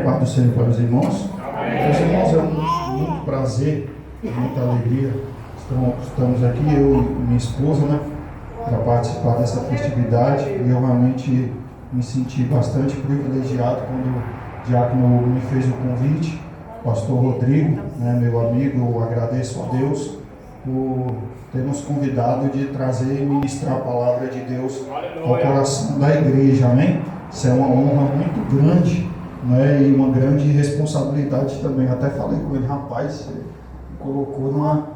Amém? Paz do Senhor para os irmãos. Meus irmãos, é muito prazer, muita alegria. Estamos aqui, eu e minha esposa, né, para participar dessa festividade. E eu realmente me senti bastante privilegiado quando o diácono Hugo me fez o convite. Pastor Rodrigo, né, meu amigo, eu agradeço a Deus por ter nos convidado de trazer e ministrar a palavra de Deus ao coração da igreja, amém? Isso é uma honra muito grande, né? E uma grande responsabilidade também. Até falei com ele, rapaz, você colocou numa...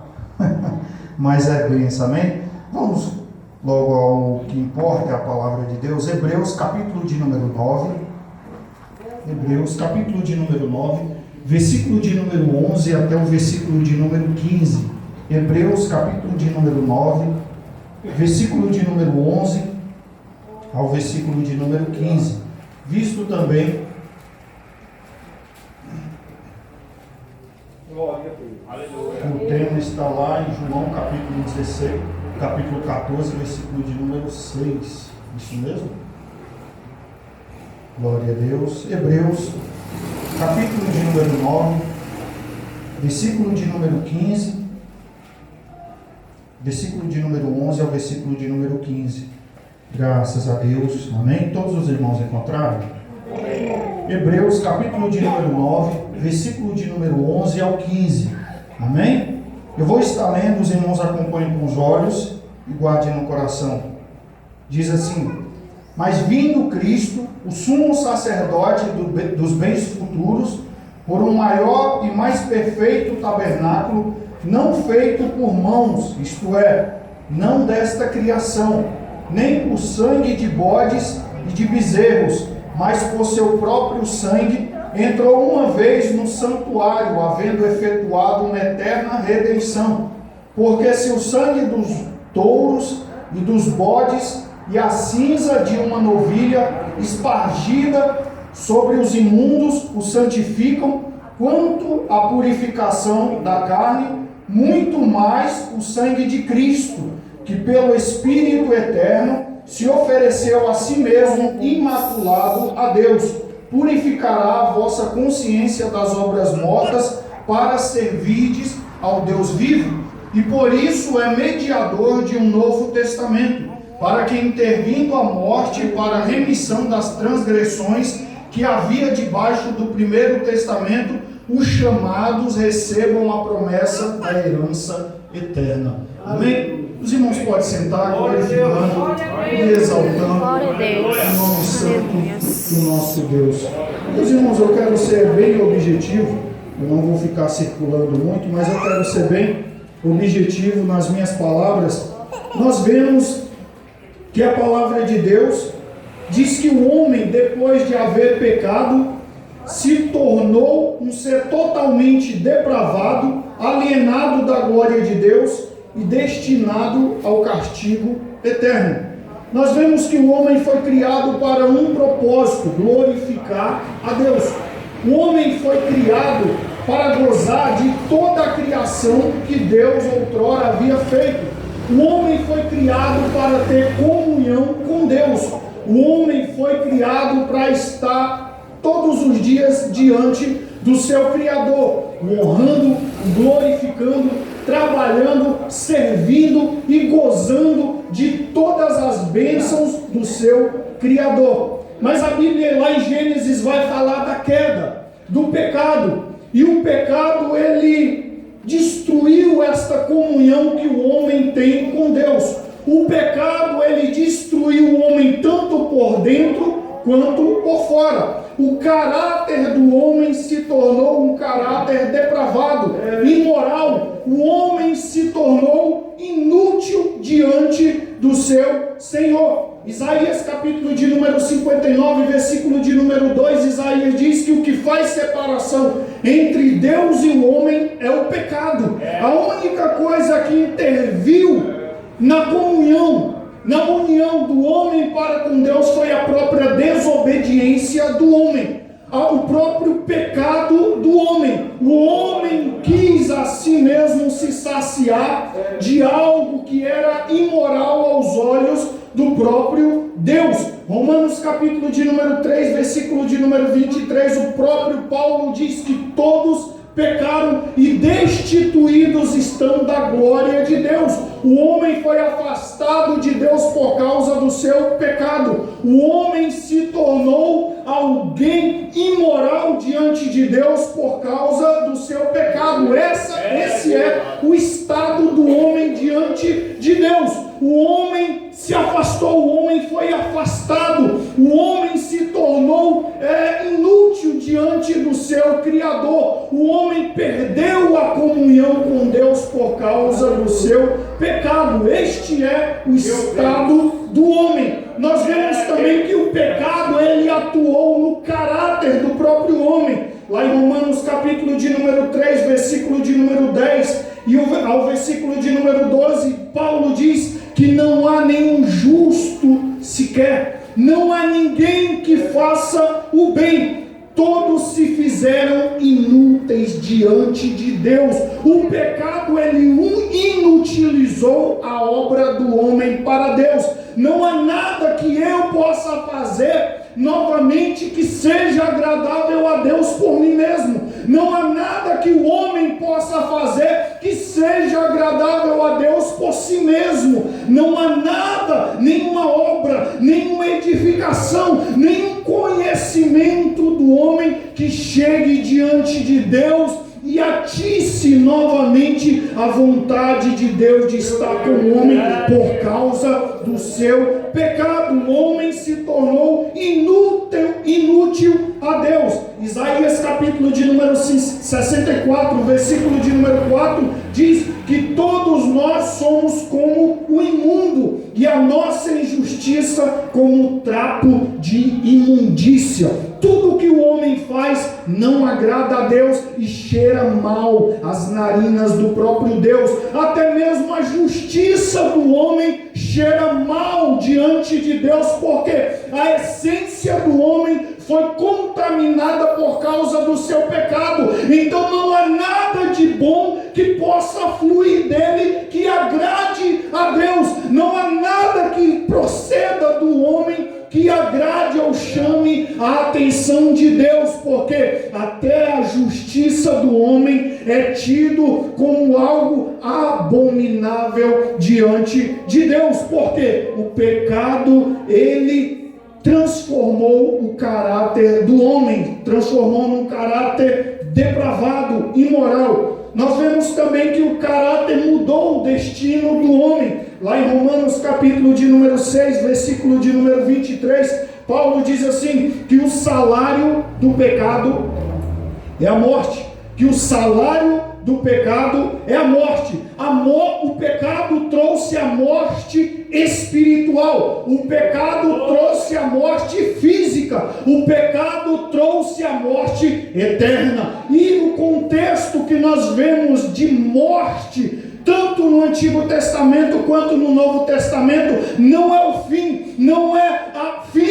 Mas é bênção, amém? Vamos logo ao que importa, é a palavra de Deus. Hebreus, capítulo de número 9. Hebreus, capítulo de número 9, versículo de número 11 até o versículo de número 15. Hebreus, capítulo de número 9, versículo de número 11 ao versículo de número 15. Visto também o tema está lá em João capítulo 16, capítulo 14, versículo de número 6. Isso mesmo? Glória a Deus. Hebreus, capítulo de número 9, versículo de número 15, versículo de número 11 ao versículo de número 15. Graças a Deus. Amém? Todos os irmãos encontraram? Hebreus, capítulo de número 9, versículo de número 11 ao 15. Amém? Eu vou estar lendo, os irmãos acompanhem com os olhos e guardem no coração. Diz assim: mas vindo Cristo, o sumo sacerdote dos bens futuros, por um maior e mais perfeito tabernáculo, não feito por mãos, isto é, não desta criação, nem por sangue de bodes e de bezerros, mas por seu próprio sangue, entrou uma vez no santuário, havendo efetuado uma eterna redenção. Porque se o sangue dos touros e dos bodes e a cinza de uma novilha espargida sobre os imundos o santificam, quanto à purificação da carne, muito mais o sangue de Cristo, que pelo Espírito eterno se ofereceu a si mesmo imaculado a Deus, purificará a vossa consciência das obras mortas para servirdes ao Deus vivo, e por isso é mediador de um novo testamento, para que, intervindo a morte para a remissão das transgressões que havia debaixo do primeiro testamento, os chamados recebam a promessa da herança eterna. Amém? Os irmãos podem sentar, glorificando e exaltando o nome santo do nosso Deus. Meus irmãos, eu quero ser bem objetivo, eu não vou ficar circulando muito, mas eu quero ser bem objetivo nas minhas palavras. Nós vemos que a palavra de Deus diz que o homem, depois de haver pecado, se tornou um ser totalmente depravado, alienado da glória de Deus e destinado ao castigo eterno. Nós vemos que o homem foi criado para um propósito: glorificar a Deus. O homem foi criado para gozar de toda a criação que Deus outrora havia feito. O homem foi criado para ter comunhão com Deus. O homem foi criado para estar todos os dias diante do seu Criador, honrando, glorificando, trabalhando, servindo e gozando de todas as bênçãos do seu Criador. Mas a Bíblia lá em Gênesis vai falar da queda, do pecado. E o pecado, ele destruiu esta comunhão que o homem tem com Deus. O pecado, ele destruiu o homem tanto por dentro quanto por fora. O caráter do homem se tornou um caráter depravado, imoral. O homem se tornou inútil diante do seu Senhor. Isaías capítulo de número 59, versículo de número 2, Isaías diz que o que faz separação entre Deus e o homem é o pecado. A única coisa que interviu na comunhão, na união do homem para com Deus, foi a própria desobediência do homem, o próprio pecado do homem. O homem quis a si mesmo se saciar de algo que era imoral aos olhos do próprio Deus. Romanos capítulo de número 3, versículo de número 23, o próprio Paulo diz que todos pecaram e destituídos estão da glória de Deus. O homem foi afastado de Deus por causa do seu pecado. O homem se tornou alguém imoral diante de Deus por causa do seu pecado. Esse é o estado do homem diante de Deus. O homem se afastou, o homem foi afastado, o homem se tornou inútil diante do seu Criador. O homem perdeu a comunhão com Deus por causa do seu pecado. Este é o estado do homem. Nós vemos também que o pecado, ele atuou no caráter do próprio homem. Lá em Romanos capítulo de número 3, versículo de número 10 e ao versículo de número 12, Paulo diz que não há nenhum justo sequer, não há ninguém que faça o bem, todos se fizeram inúteis diante de Deus. O pecado, ele inutilizou a obra do homem para Deus. Não há nada que eu possa fazer novamente que seja agradável a Deus por mim mesmo. Não há nada que o homem possa fazer que seja agradável a Deus por si mesmo. Não há nada, nenhuma obra, nenhuma edificação, nenhum conhecimento do homem que chegue diante de Deus e atice novamente a vontade de Deus de estar com o homem por causa do seu pecado. O homem se tornou inútil a Deus. Isaías capítulo de número 64, versículo de número 4, diz que todos nós somos como o imundo e a nossa injustiça como trapo de imundícia. Tudo que o homem faz não agrada a Deus e cheira mal às narinas do próprio Deus. Até mesmo a justiça do homem cheira mal diante de Deus, porque a essência do homem foi contaminada por causa do seu pecado. Então não há nada de bom que possa fluir dele que agrade a Deus. Não há nada que proceda do homem que agrade ou chame a atenção de Deus, porque até a justiça do homem é tido como algo abominável diante de Deus, porque o pecado, ele transformou o caráter do homem, transformou num caráter depravado, imoral. Nós vemos também que o caráter mudou o destino do homem. Lá em Romanos capítulo de número 6, versículo de número 23, Paulo diz assim, que o salário do pecado é a morte. Que o salário do pecado é a morte. O pecado trouxe a morte espiritual. O pecado trouxe a morte física. O pecado trouxe a morte eterna. E no contexto que nós vemos de morte, tanto no Antigo Testamento quanto no Novo Testamento, não é o fim, não é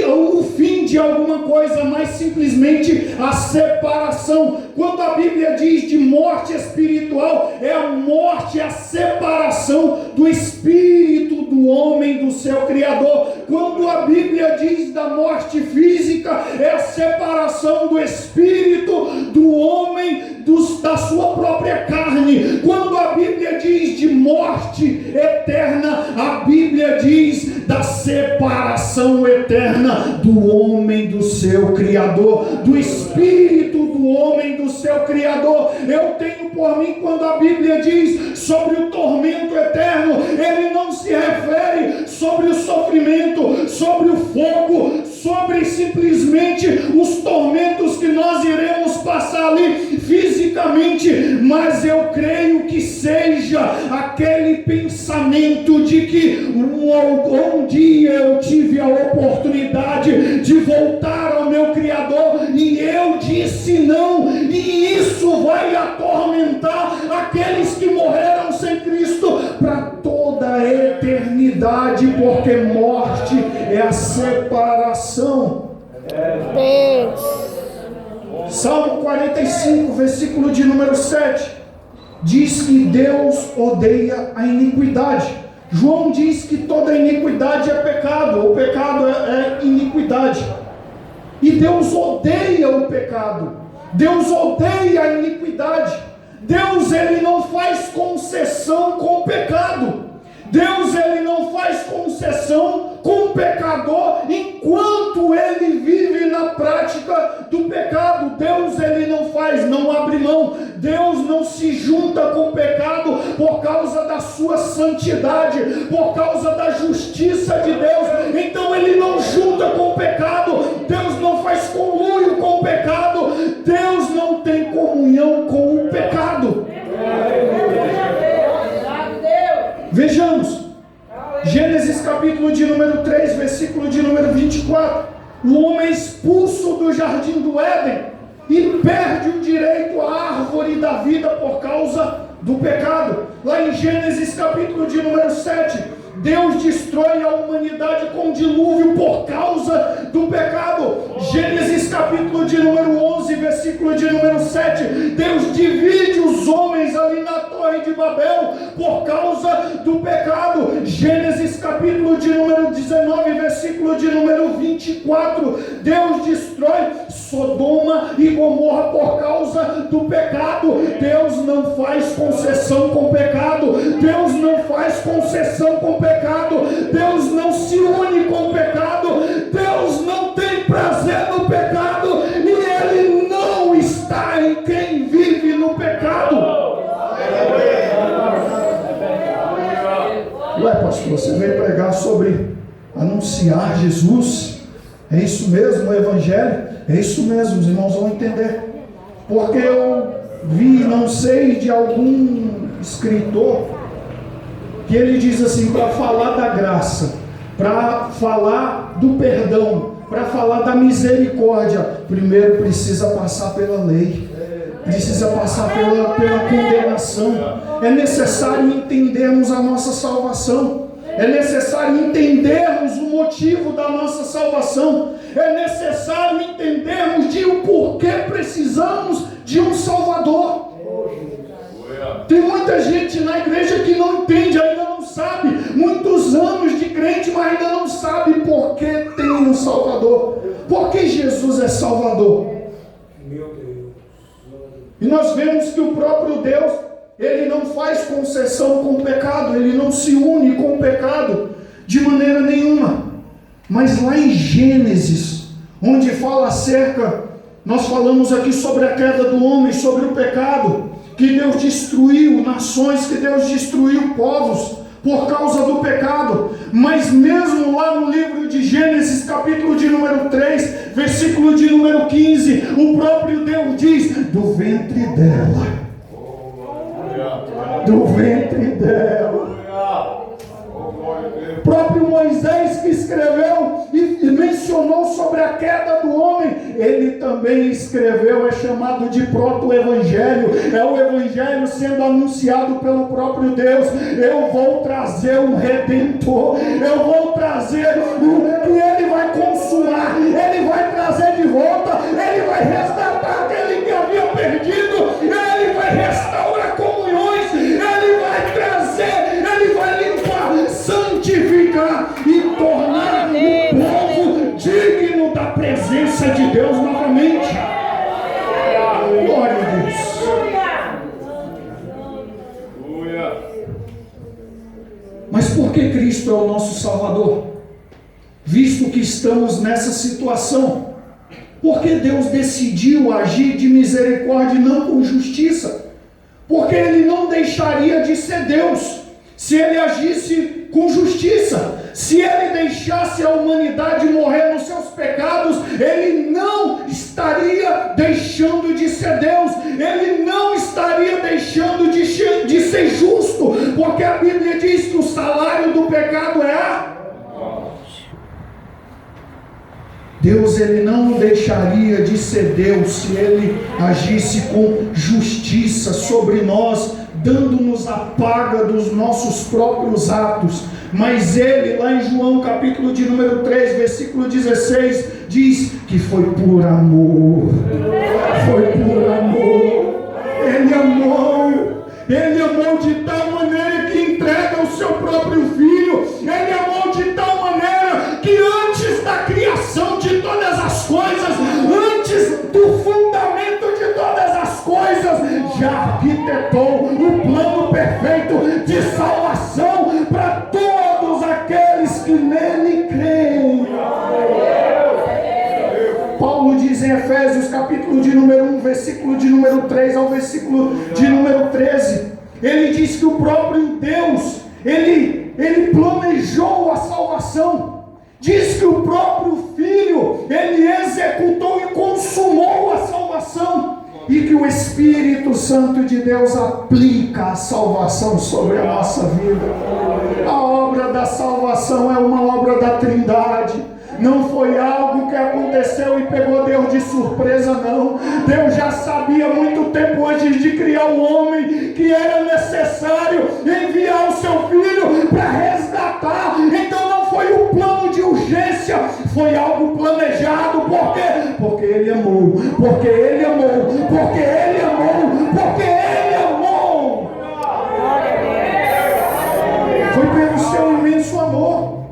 o fim de alguma coisa, mas simplesmente a separação. Quando a Bíblia diz de morte espiritual, é a morte, a separação do espírito do homem do seu Criador. Quando a Bíblia diz da morte física, é a separação do espírito do homem da sua própria carne. Quando a Bíblia diz de morte eterna, a Bíblia diz da separação eterna do homem do seu Criador, do espírito do homem do seu Criador. Eu tenho por mim, quando a Bíblia diz sobre o tormento eterno, ele não se refere sobre o sofrimento, sobre o fogo, sobre simplesmente os tormentos que nós iremos passar ali fisicamente, mas eu creio que seja aquele pensamento de que um dia eu tive a oportunidade de voltar ao meu Criador e eu disse não, e isso vai atormentar aqueles que morreram sem Cristo para toda a eternidade, porque morte é a separação. Salmo 45, versículo de número 7, diz que Deus odeia a iniquidade. João diz que toda iniquidade é pecado, o pecado é iniquidade. E Deus odeia o pecado, Deus odeia a iniquidade. Deus, Ele não faz concessão com o pecado. Deus, Ele não faz concessão com o pecador enquanto ele vive na prática do pecado. Deus, Ele não abre mão. Deus não se junta com o pecado por causa da sua santidade, por causa da justiça de Deus. Então Ele não junta com o pecado. Deus não faz conluio com o pecado. Deus não tem comunhão com o pecado. Vejamos, Gênesis capítulo de número 3, versículo de número 24. O homem é expulso do jardim do Éden e perde o direito à árvore da vida por causa do pecado. Lá em Gênesis capítulo de número 7, Deus destrói a humanidade com dilúvio por causa do pecado. Gênesis capítulo de número 11, versículo de número 7, Deus divide os homens ali na Torre de Babel por causa do pecado. Gênesis capítulo de número 19, versículo de número 24, Deus destrói Sodoma e Gomorra por causa do pecado. Deus não faz concessão com o pecado. Deus não faz concessão com o pecado. Deus não se une com o pecado. Deus não tem prazer no pecado e Ele não está em quem vive no pecado. Ué, pastor, você veio pregar sobre anunciar Jesus? É isso mesmo, o Evangelho? É isso mesmo, os irmãos vão entender. Porque eu vi, não sei, de algum escritor, que ele diz assim, para falar da graça, para falar do perdão, para falar da misericórdia, primeiro precisa passar pela lei, precisa passar pela condenação. É necessário entendermos a nossa salvação, é necessário entendermos o motivo da nossa salvação, é necessário entendermos de o porquê precisamos de um Salvador. Tem muita gente na igreja que não entende, ainda não sabe, muitos anos de crente, mas ainda não sabe por que tem um Salvador, porque Jesus é Salvador. E nós vemos que o próprio Deus, Ele não faz concessão com o pecado, Ele não se une com o pecado de maneira nenhuma. Mas lá em Gênesis, onde fala acerca, nós falamos aqui sobre a queda do homem, sobre o pecado, que Deus destruiu nações, que Deus destruiu povos por causa do pecado. Mas mesmo lá no livro de Gênesis, capítulo de número 3, versículo de número 15, o próprio Deus diz, do ventre dela, o próprio Moisés, que escreveu e mencionou sobre a queda do homem, ele também escreveu, é chamado de proto-evangelho, é o evangelho sendo anunciado pelo próprio Deus. Eu vou trazer um redentor, eu vou trazer o que Ele vai consumar, Ele vai trazer de volta, Ele vai resgatar aquele que havia perdido, Ele vai restaurar comunhões, Ele vai trazer, Ele vai limpar, santificar e tornar o povo digno da presença de Deus novamente. Glória a Deus. Mas por que Cristo é o nosso Salvador? Visto que estamos nessa situação, porque Deus decidiu agir de misericórdia e não com justiça? Porque Ele não deixaria de ser Deus se Ele agisse com justiça. Se Ele deixasse a humanidade morrer nos seus pecados, Ele não estaria deixando de ser Deus, Ele não estaria deixando de ser justo, porque a Bíblia diz que o salário do pecado é a morte. Deus, Ele não deixaria de ser Deus se Ele agisse com justiça sobre nós, dando-nos a paga dos nossos próprios atos. Mas Ele, lá em João capítulo de número 3, versículo 16, diz que foi por amor. Foi por amor. Ele amou de tal maneira que entrega o seu próprio Filho já arquitetou o plano perfeito de salvação para todos aqueles que nele creem. Paulo diz em Efésios, capítulo de número 1, versículo de número 3 ao versículo de número 13. Ele diz que o próprio Deus, ele planejou a salvação. Diz que o próprio Filho, ele executou e consumou a salvação. E que o Espírito Santo de Deus aplica a salvação sobre a nossa vida. A obra da salvação é uma obra da Trindade. Não foi algo que aconteceu e pegou Deus de surpresa, não. Deus já sabia muito tempo antes de criar o homem que era necessário enviar o seu Filho para resgatar. Então não foi um plano de urgência, foi algo planejado. Por quê? Porque Ele amou, porque Ele amou, porque Ele amou, porque Ele amou. Foi pelo seu imenso amor.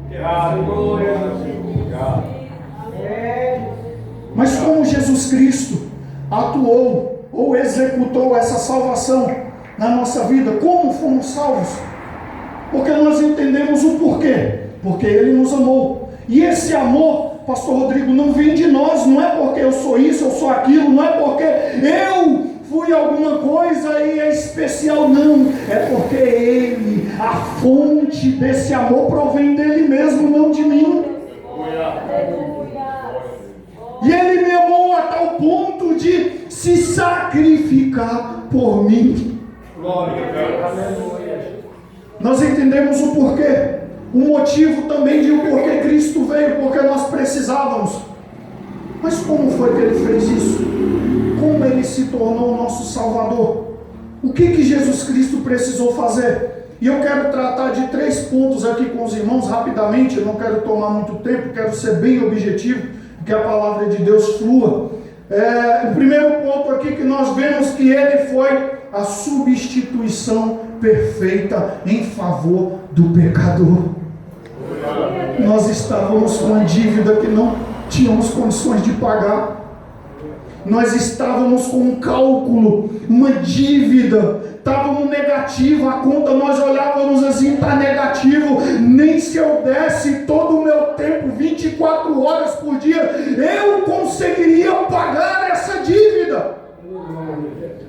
Mas como Jesus Cristo atuou ou executou essa salvação na nossa vida, como fomos salvos? Porque nós entendemos o porquê. Porque Ele nos amou. E esse amor, Pastor Rodrigo, não vem de nós. Não é porque eu sou isso, eu sou aquilo. Não é porque eu fui alguma coisa e é especial. Não. É porque Ele, a fonte desse amor provém dEle mesmo, não de mim. E Ele me amou a tal ponto de se sacrificar por mim. Nós entendemos o porquê. O motivo também de o porquê Cristo veio, porque nós precisávamos. Mas como foi que Ele fez isso? Como Ele se tornou o nosso Salvador? O que Jesus Cristo precisou fazer? E eu quero tratar de 3 pontos aqui com os irmãos rapidamente. Eu não quero tomar muito tempo, quero ser bem objetivo, que a palavra de Deus flua. O primeiro ponto aqui que nós vemos que Ele foi a substituição perfeita em favor do pecador. Nós estávamos com uma dívida que não tínhamos condições de pagar. Nós estávamos com um cálculo, uma dívida, estávamos negativo, a conta nós olhávamos assim, está negativo, nem se eu desse todo o meu tempo, 24 horas por dia, eu conseguiria pagar essa dívida.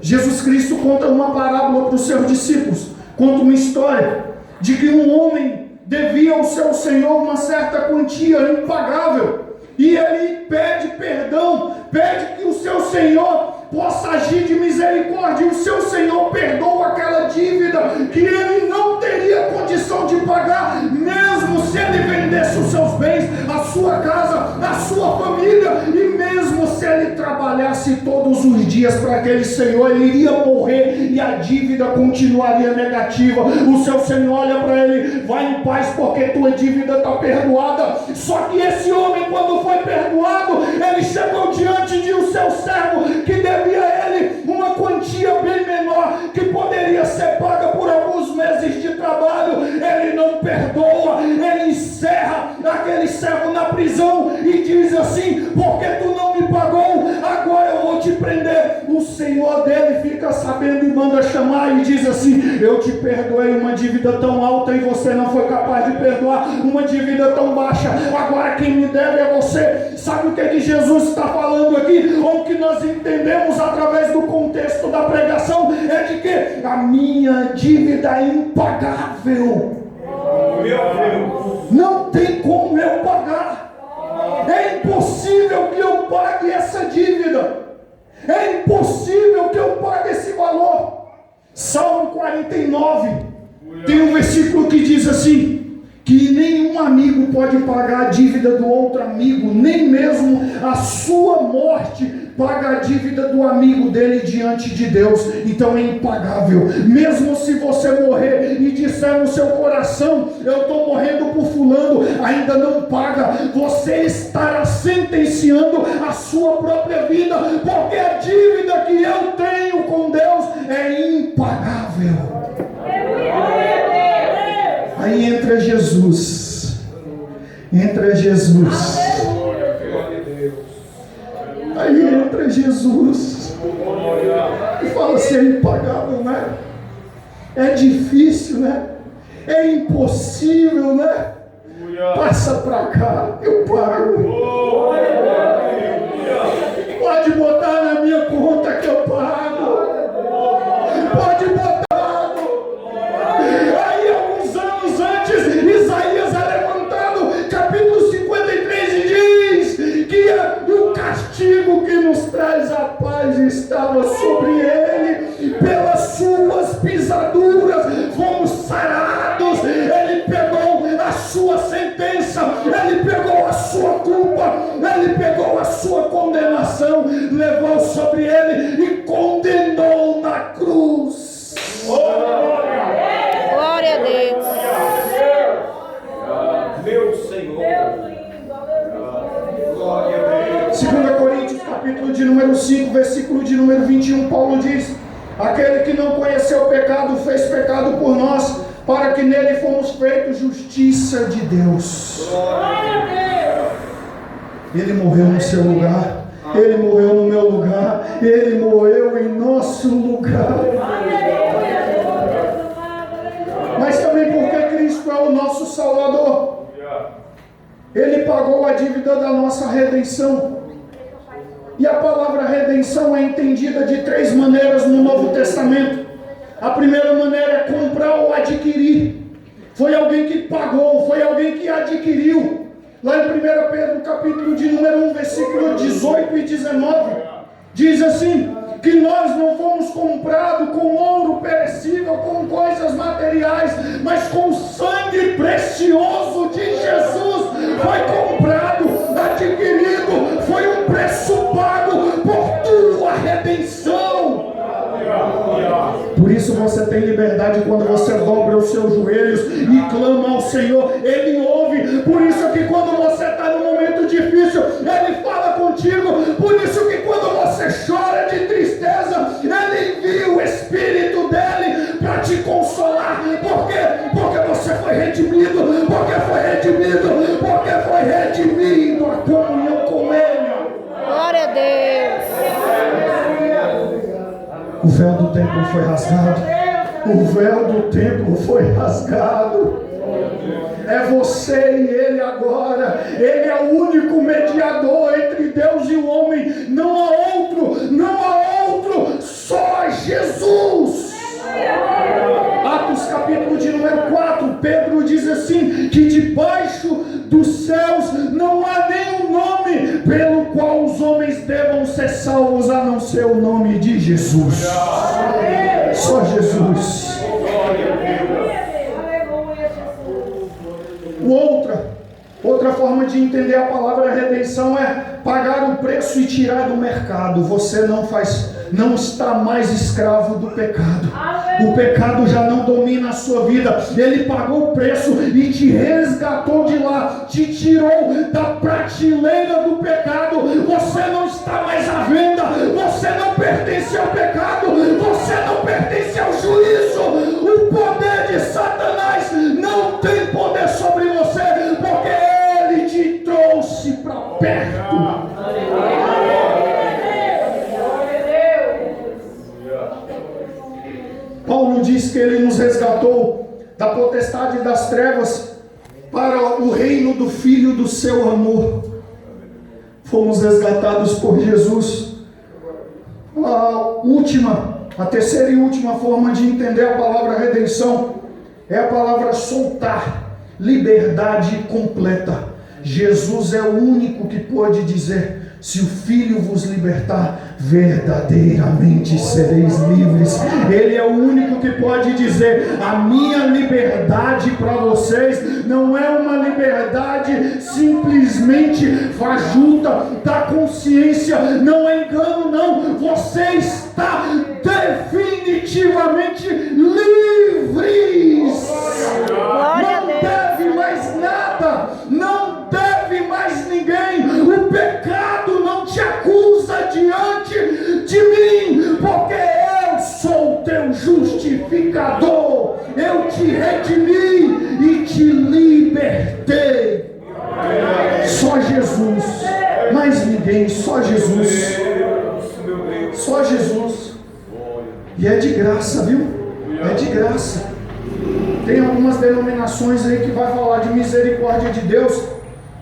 Jesus Cristo conta uma parábola para os seus discípulos, conta uma história de que um homem devia ao seu Senhor uma certa quantia impagável. E ele pede perdão, pede que o seu Senhor possa agir de misericórdia. E o seu Senhor perdoa aquela dívida que ele não teria condição de pagar, mesmo se ele vendesse os seus bens, a sua casa, a sua família, e mesmo se ele trabalhasse todos os dias para aquele Senhor, ele iria morrer e a dívida continuaria negativa. O seu Senhor olha para ele: vai em paz, porque tua dívida está perdoada. Só que esse homem, quando foi perdoado, ele chegou diante de um seu servo que devia a ele uma quantia bem menor, que poderia ser paga por alguns meses de trabalho. Ele não perdoa, ele encerra aquele servo na prisão e diz assim: porque tu não me pagou, agora eu vou te prender. O senhor dele fica sabendo e manda chamar e diz assim: eu te perdoei uma dívida tão alta e você não foi capaz de perdoar uma dívida tão baixa, agora quem me deve é você. Sabe o que Jesus está falando aqui? Ou o que nós entendemos através do contexto da pregação é de que a minha dívida é impagável. Não tem como eu pagar. É impossível que eu pague essa dívida. É impossível que eu pague esse valor. Salmo 49 tem um versículo que diz assim: que nenhum amigo pode pagar a dívida do outro amigo, nem mesmo a sua morte paga a dívida do amigo dele diante de Deus. Então é impagável. Mesmo se você morrer e disser no seu coração: eu estou morrendo por fulano, ainda não paga. Você estará sentenciando a sua própria vida, porque a dívida que eu tenho com Deus é impagável. Aí entra Jesus. Entra Jesus. Aí entra Jesus. fala assim, é impagável, né? É difícil, né? É impossível, né? Passa para cá, eu pago. Pode botar na minha conta que eu pago. Pode botar. Aí, alguns anos antes, Isaías é levantado, capítulo 53, e diz que o castigo que nos traz a paz estava sobre ele, pelas suas pisaduras fomos sarados. Ele pegou a sua sentença, ele pegou a sua culpa, ele pegou a sua condenação, levou sobre ele e condenou na cruz. Glória a Deus. Meu Senhor. Glória a Deus. 2 Coríntios, capítulo de número 5, versículo de número 21, Paulo diz: aquele que não conheceu o pecado, fez pecado por nós, para que nele fomos feitos justiça de Deus. Ele morreu no seu lugar, ele morreu no meu lugar, ele morreu em nosso lugar. Mas também porque Cristo é o nosso Salvador. Ele pagou a dívida da nossa redenção. E a palavra redenção é entendida de três maneiras no Novo Testamento. A primeira maneira é comprar ou adquirir. Foi alguém que pagou, foi alguém que adquiriu. Lá em 1 Pedro, capítulo de número 1, versículo 18 e 19, diz assim, que nós não fomos comprados com ouro perecível, com coisas materiais, mas com o sangue precioso de Jesus. Foi comprado, adquirido, foi um preço pago por tua redenção. Por isso você tem liberdade quando você dobra os seus joelhos e clama ao Senhor, Ele ouve. Por isso que quando você está num momento difícil, Ele fala contigo. Por isso que quando você chora de tristeza, Ele envia o Espírito dEle para te consolar. Por quê? Porque você foi redimido, porque foi redimido, porque foi redimido a comunhão com Ele. Glória a Deus. O véu do templo foi rasgado. O véu do templo foi rasgado. É você e Ele agora. Ele é o único mediador entre Deus e o homem. Não há outro, não há outro, só Jesus. Atos capítulo de número 4, Pedro diz assim, que debaixo dos céus não há nenhum nome pelo qual os homens devam ser salvos, a não ser o nome de Jesus. Só Jesus. Outra forma de entender a palavra redenção é pagar o preço e tirar do mercado. Você não está mais escravo do pecado. O pecado já não domina a sua vida. Ele pagou o preço e te resgatou de lá, te tirou da prateleira do pecado. Você não está mais à venda. Você não pertence ao pecado. Você não pertence ao juízo. O poder de Satanás não tem poder sobre você, porque ele te trouxe para perto. Paulo diz que ele nos resgatou da potestade das trevas para o reino do Filho do seu amor. Fomos resgatados por Jesus. A terceira e última forma de entender a palavra redenção é a palavra soltar, liberdade completa. Jesus é o único que pode dizer: se o Filho vos libertar, verdadeiramente sereis livres. Ele é o único que pode dizer: a minha liberdade para vocês não é uma liberdade simplesmente fajuta da consciência, não é engano, não. Você está definitivamente livres. Não deve mais nada, não deve mais ninguém. O pecado não te acusa diante de mim, porque eu sou o teu justificador. Eu te redimi e te libertei. Só Jesus, mais ninguém, só Jesus. Só Jesus. E é de graça, viu? É de graça. Tem algumas denominações aí que vai falar de misericórdia de Deus,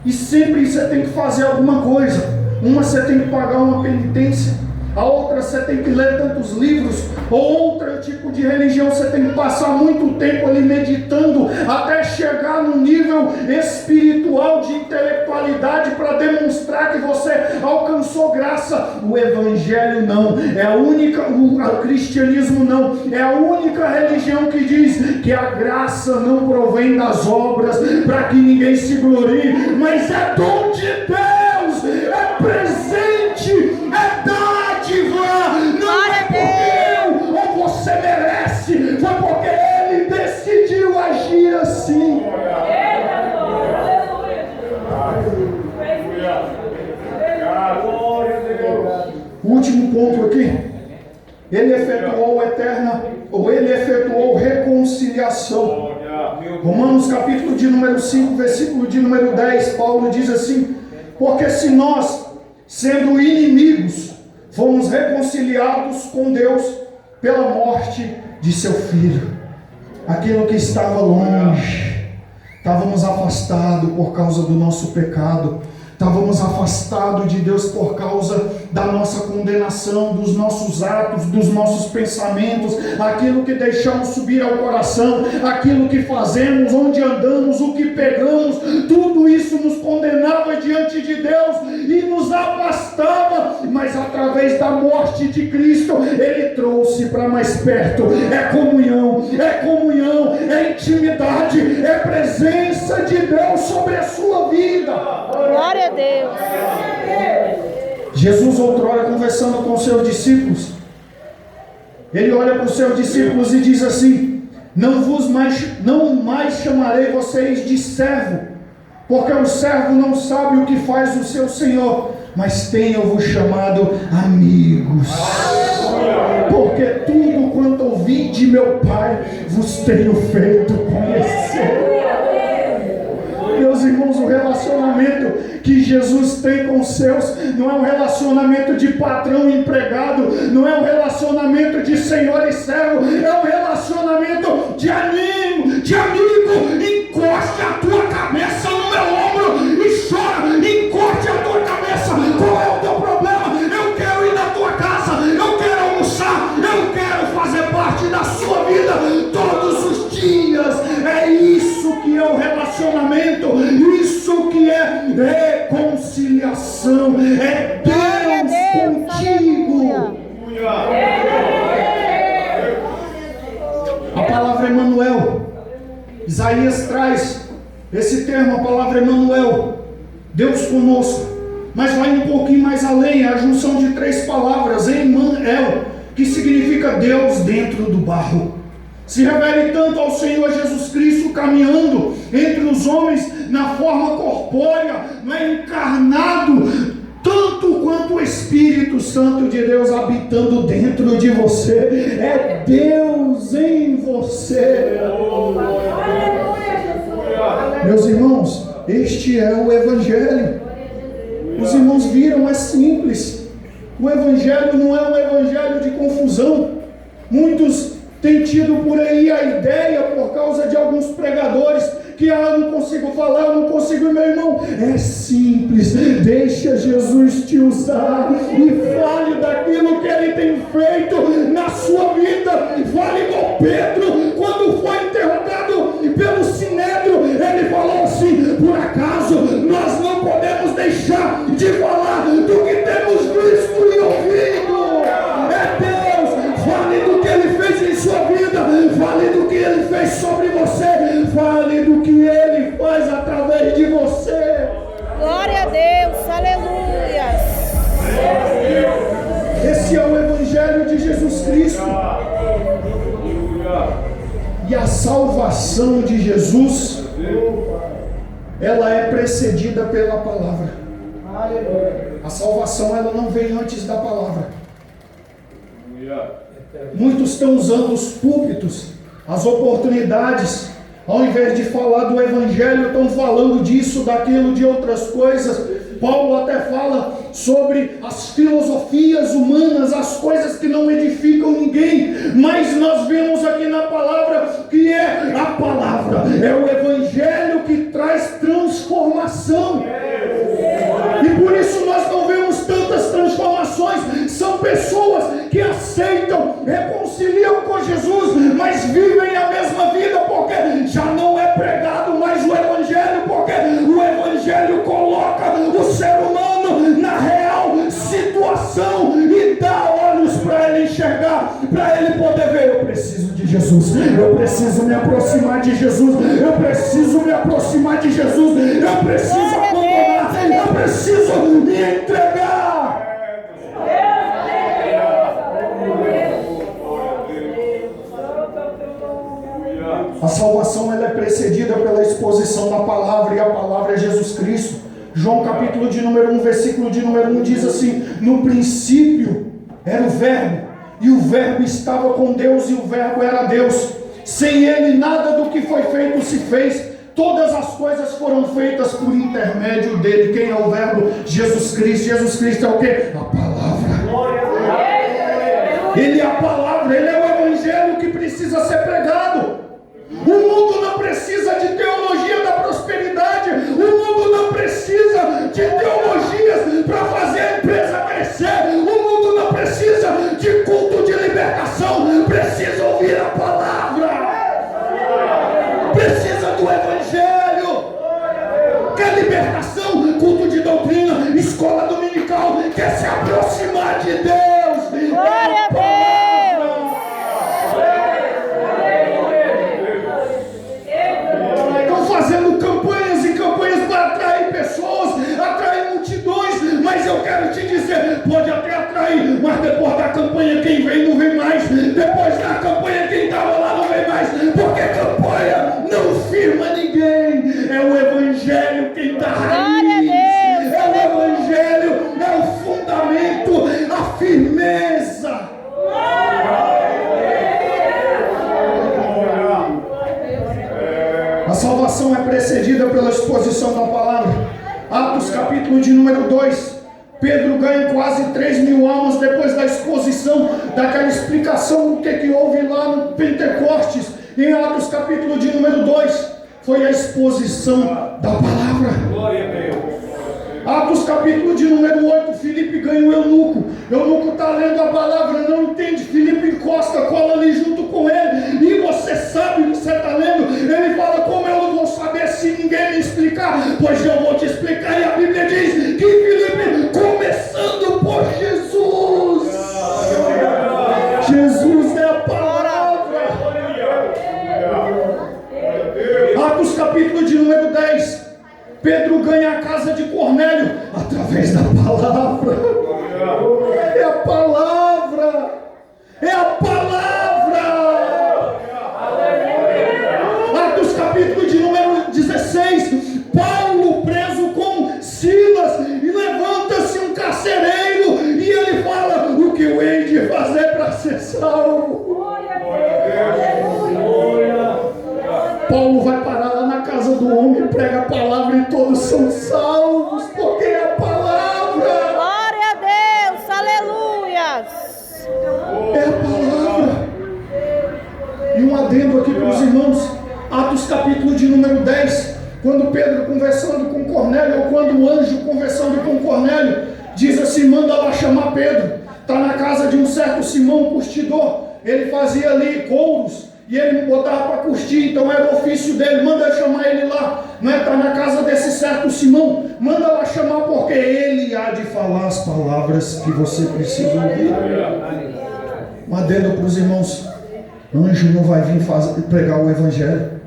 e sempre você tem que fazer alguma coisa. Uma você tem que pagar uma penitência, a outra você tem que ler tantos livros, ou outro tipo de religião você tem que passar muito tempo ali meditando até chegar no nível espiritual de intelectualidade para demonstrar que você alcançou graça. O Evangelho não, é a única, o cristianismo não, é a única religião que diz que a graça não provém das obras para que ninguém se glorie, mas é dom de Deus, é presente, é dádiva, não é porque eu ou você merece, foi porque Ele decidiu agir assim. O último ponto aqui, Ele efetuou reconciliação. Romanos capítulo de número 5, versículo de número 10, Paulo diz assim: porque se nós, sendo inimigos, fomos reconciliados com Deus pela morte de seu Filho. Aquilo que estava longe, estávamos afastados por causa do nosso pecado, estávamos afastados de Deus por causa da nossa condenação, dos nossos atos, dos nossos pensamentos, aquilo que deixamos subir ao coração, aquilo que fazemos, onde andamos, o que pegamos, tudo isso nos condenava diante de Deus e nos afastava, mas através da morte de Cristo, Ele trouxe para mais perto. É comunhão, é intimidade, é presença de Deus sobre a sua vida. Glória a Deus. Jesus outrora conversando com os seus discípulos, Ele olha para os seus discípulos e diz assim: não mais chamarei vocês de servo, porque o servo não sabe o que faz o seu Senhor, mas tenho-vos chamado amigos, porque tudo quanto ouvi de meu Pai vos tenho feito conhecer. Meus irmãos, o relacionamento que Jesus tem com os seus não é um relacionamento de patrão e empregado, não é um relacionamento de senhor e servo, é um relacionamento de amigo. Encoste a tua cabeça no meu ombro e chora, encoste a tua cabeça. Qual é o teu problema? Eu quero ir na tua casa, eu quero almoçar, eu quero fazer parte da sua vida todos os dias. É isso que é o relacionamento, isso que é reconciliação, é Deus contigo. A palavra Emanuel, Isaías traz esse termo, a palavra Emanuel, Deus conosco, mas vai um pouquinho mais além, é a junção de três palavras, Emanuel, que significa Deus dentro do barro. Se refere tanto ao Senhor Jesus Cristo caminhando entre os homens na forma corpórea, não é encarnado, tanto quanto o Espírito Santo de Deus habitando dentro de você. É Deus em você. Meus irmãos, este é o Evangelho. Os irmãos viram, é simples. O Evangelho não é um evangelho de confusão. Muitos têm tido por aí a ideia, por causa de alguns pregadores, que eu não consigo falar, eu não consigo, meu irmão. É simples, deixa Jesus te usar e fale daquilo que Ele tem feito na sua vida. Fale igual Pedro, quando foi interrogado pelo Sinédrio, ele falou assim: por acaso nós não podemos deixar de falar do que temos visto e ouvido? É Deus, fale do que Ele fez em sua vida, fale do que Ele fez sobre você, fale do que Ele faz através de você. Glória a Deus, aleluia. Esse é o Evangelho de Jesus Cristo. E a salvação de Jesus, ela é precedida pela palavra. A salvação, ela não vem antes da palavra. Muitos estão usando os púlpitos, as oportunidades, ao invés de falar do Evangelho, estão falando disso, daquilo, de outras coisas. Paulo até fala sobre as filosofias humanas, as coisas que não edificam ninguém, mas nós vemos aqui na palavra que é a palavra, é o evangelho que traz transformação. E por isso nós não vemos tantas transformações. São pessoas que aceitam, reconciliam com Jesus, mas vivem a mesma vida, porque já não é pregado mais o evangelho, porque o evangelho coloca o ser humano na real situação e dá olhos para ele enxergar, para ele poder ver. Eu preciso de Jesus, eu preciso me aproximar de Jesus, eu preciso me aproximar de Jesus, eu preciso abandonar, eu preciso me entregar. A salvação ela é precedida pela exposição da palavra, e a palavra é Jesus Cristo. João capítulo de número 1, versículo de número 1 diz assim: no princípio era o verbo, e o verbo estava com Deus, e o verbo era Deus. Sem ele nada do que foi feito se fez. Todas as coisas foram feitas por intermédio dele. Quem é o verbo? Jesus Cristo. Jesus Cristo é o quê? A palavra. Ele é a palavra, ele é o evangelho que precisa ser pregado. O mundo não precisa de teologia da prosperidade. O mundo não precisa de teologias para fazer a empresa crescer. O mundo não precisa de culto de libertação. Precisa ouvir a palavra. Precisa do evangelho. Quer libertação? Culto de doutrina, escola dominical. Quer se aproximar de Deus? Glória a Deus. Fazendo campanhas e campanhas para atrair pessoas, atrair multidões, mas eu quero te dizer, pode até atrair, mas depois da campanha quem vem não vem mais, depois da campanha quem estava lá não vem mais, porque campanha não firma ninguém, é o evangelho quem dá raiz, é o evangelho, é o fundamento, a firmeza. A salvação é precedida pela exposição da palavra. Atos capítulo de número 2. Pedro ganha quase 3.000 almas depois da exposição, daquela explicação do que houve lá no Pentecostes. Em Atos capítulo de número 2, foi a exposição da palavra. Glória a Deus. Atos capítulo de número 8, Filipe ganha o eunuco. O eunuco está lendo a palavra, não entende. Filipe encosta, cola ali junto com ele. E você sabe o que você está lendo. Ele fala: como eu não vou saber se ninguém me explicar? Pois eu vou te explicar. E a Bíblia diz que Filipe, começando por Jesus. Jesus é a palavra. Atos capítulo de número 10. Pedro ganha a casa de Cornélio através da palavra. É a palavra. É a palavra. Atos capítulo de número 16. Paulo preso com Silas, e levanta-se um carcereiro e ele fala: o que eu hei de fazer para ser salvo? Paulo vai parar lá na casa do homem, prega a palavra e todos são salvos, porque é a palavra. Glória a Deus. Aleluias. É a palavra. E um adendo aqui para os irmãos. Atos capítulo de número 10. Quando Pedro conversando com Cornélio, ou quando o anjo conversando com Cornélio, diz assim: manda lá chamar Pedro. Está na casa de um certo Simão curtidor. Ele fazia ali couros e ele botava para curtir, então era o ofício dele. Manda chamar ele lá, não é? Está na casa desse certo Simão, manda lá chamar, porque ele há de falar as palavras que você precisa ouvir. Um adendo para os irmãos: anjo não vai vir pregar o evangelho.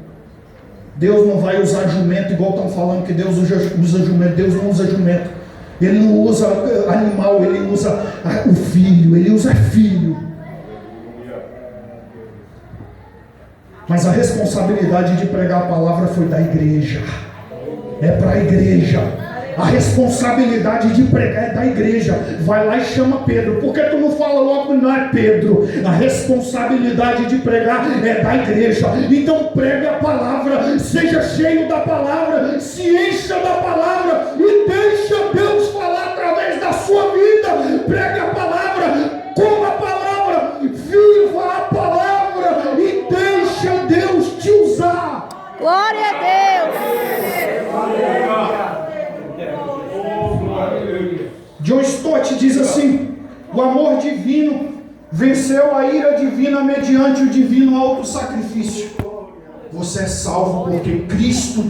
Deus não vai usar jumento, igual estão falando que Deus usa jumento. Deus não usa jumento, ele não usa animal, ele usa o filho, ele usa filho. Mas a responsabilidade de pregar a palavra foi da igreja. É para a igreja. A responsabilidade de pregar é da igreja. Vai lá e chama Pedro. Por que tu não fala logo não é Pedro? A responsabilidade de pregar é da igreja. Então pregue a palavra. Seja cheio da palavra. Se encha da palavra. E deixa Deus falar através da pregue a palavra, coma a palavra, viva a palavra e deixa Deus te usar. Glória a Deus. John Stott diz assim: o amor divino venceu a ira divina mediante o divino autossacrifício. Você é salvo porque Cristo